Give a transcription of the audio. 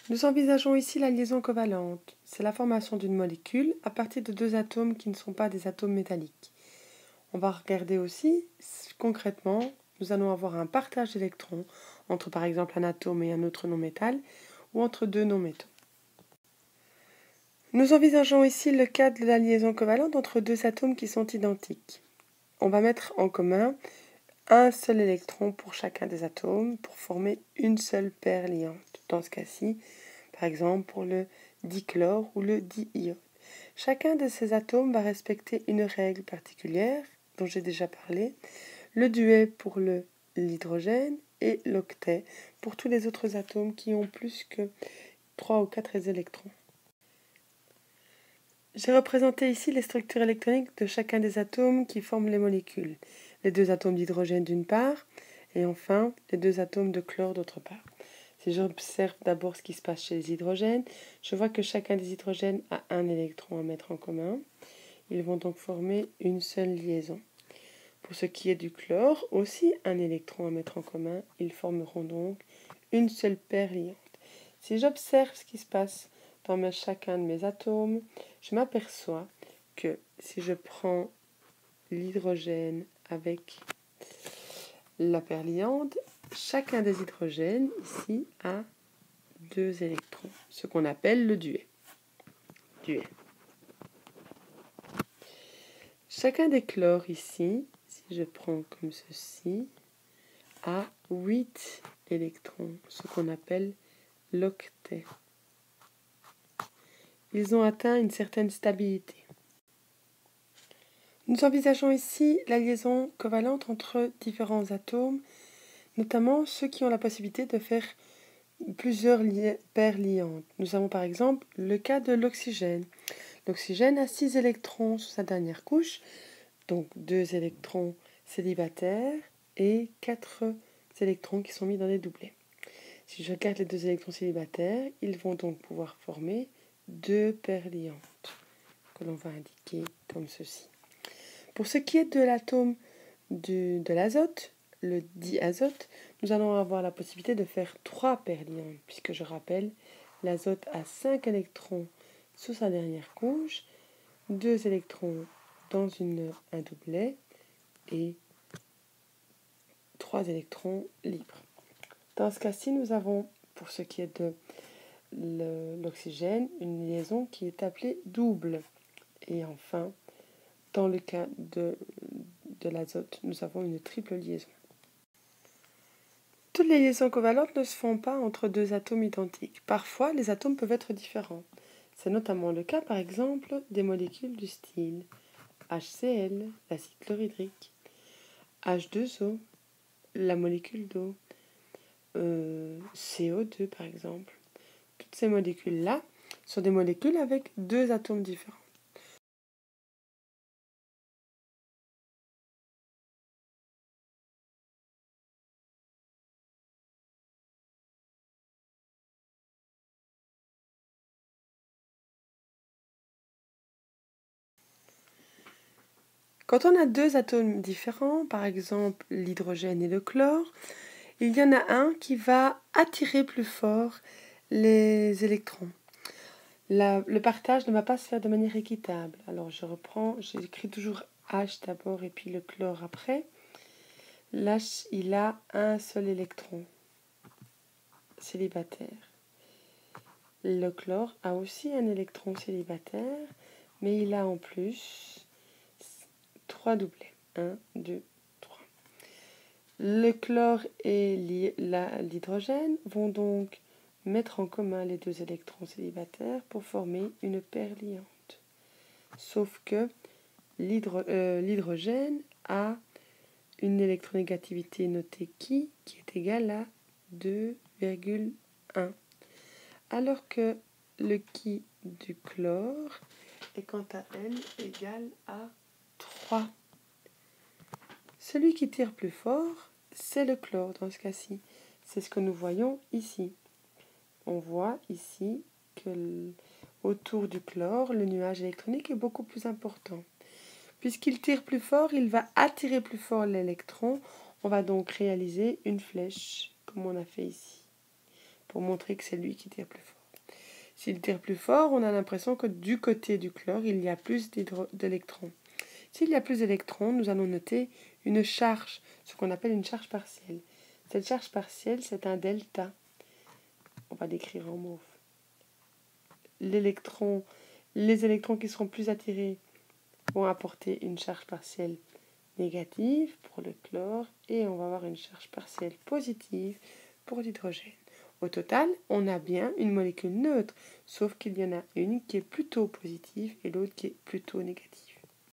Nous envisageons ici la liaison covalente. C'est la formation d'une molécule à partir de deux atomes qui ne sont pas des atomes métalliques. On va regarder aussi, concrètement, nous allons avoir un partage d'électrons entre par exemple un atome et un autre non-métal ou entre deux non-métaux. Nous envisageons ici le cas de la liaison covalente entre deux atomes qui sont identiques. On va mettre en commun un seul électron pour chacun des atomes pour former une seule paire liante. Dans ce cas-ci, par exemple pour le dichlore ou le diiode. Chacun de ces atomes va respecter une règle particulière dont j'ai déjà parlé, le duet pour l'hydrogène et l'octet pour tous les autres atomes qui ont plus que 3 ou 4 électrons. J'ai représenté ici les structures électroniques de chacun des atomes qui forment les molécules. Les deux atomes d'hydrogène d'une part, et enfin les deux atomes de chlore d'autre part. Si j'observe d'abord ce qui se passe chez les hydrogènes, je vois que chacun des hydrogènes a un électron à mettre en commun. Ils vont donc former une seule liaison. Pour ce qui est du chlore, aussi un électron à mettre en commun. Ils formeront donc une seule paire liante. Si j'observe ce qui se passe dans chacun de mes atomes, je m'aperçois que si je prends l'hydrogène avec la paire liante, chacun des hydrogènes ici a deux électrons, ce qu'on appelle le duet. Chacun des chlores ici, si je prends comme ceci, a 8 électrons, ce qu'on appelle l'octet. Ils ont atteint une certaine stabilité. Nous envisageons ici la liaison covalente entre différents atomes, notamment ceux qui ont la possibilité de faire plusieurs paires liantes. Nous avons par exemple le cas de l'oxygène. L'oxygène a 6 électrons sur sa dernière couche, donc 2 électrons célibataires et 4 électrons qui sont mis dans des doublets. Si je regarde les 2 électrons célibataires, ils vont donc pouvoir former 2 paires liantes, que l'on va indiquer comme ceci. Pour ce qui est de l'atome de l'azote, le diazote, nous allons avoir la possibilité de faire 3 paires liantes, puisque je rappelle, l'azote a 5 électrons sous sa dernière couche, 2 électrons dans un doublet et 3 électrons libres. Dans ce cas-ci, nous avons, pour ce qui est de l'oxygène, une liaison qui est appelée double. Et enfin, dans le cas de l'azote, nous avons une triple liaison. Toutes les liaisons covalentes ne se font pas entre deux atomes identiques. Parfois, les atomes peuvent être différents. C'est notamment le cas, par exemple, des molécules du style HCl, l'acide chlorhydrique, H2O, la molécule d'eau, CO2 par exemple. Toutes ces molécules-là sont des molécules avec deux atomes différents. Quand on a deux atomes différents, par exemple l'hydrogène et le chlore, il y en a un qui va attirer plus fort les électrons. Le partage ne va pas se faire de manière équitable. Alors je reprends, j'écris toujours H d'abord et puis le chlore après. L'H, il a un seul électron célibataire. Le chlore a aussi un électron célibataire, mais il a en plus 3 doublets. 1, 2, 3. Le chlore et l'hydrogène vont donc mettre en commun les deux électrons célibataires pour former une paire liante. Sauf que l'hydrogène a une électronégativité notée qui est égale à 2,1. Alors que le qui du chlore est quant à elle égal à 3. Celui qui tire plus fort, c'est le chlore dans ce cas-ci. C'est ce que nous voyons ici. On voit ici que autour du chlore, le nuage électronique est beaucoup plus important. Puisqu'il tire plus fort, il va attirer plus fort l'électron. On va donc réaliser une flèche, comme on a fait ici. pour montrer que c'est lui qui tire plus fort. S'il tire plus fort, on a l'impression que du côté du chlore, il y a plus d'électrons. S'il y a plus d'électrons, nous allons noter une charge, ce qu'on appelle une charge partielle. Cette charge partielle, c'est un delta. On va l'écrire en mauve. Les électrons qui seront plus attirés vont apporter une charge partielle négative pour le chlore et on va avoir une charge partielle positive pour l'hydrogène. Au total, on a bien une molécule neutre, sauf qu'il y en a une qui est plutôt positive et l'autre qui est plutôt négative.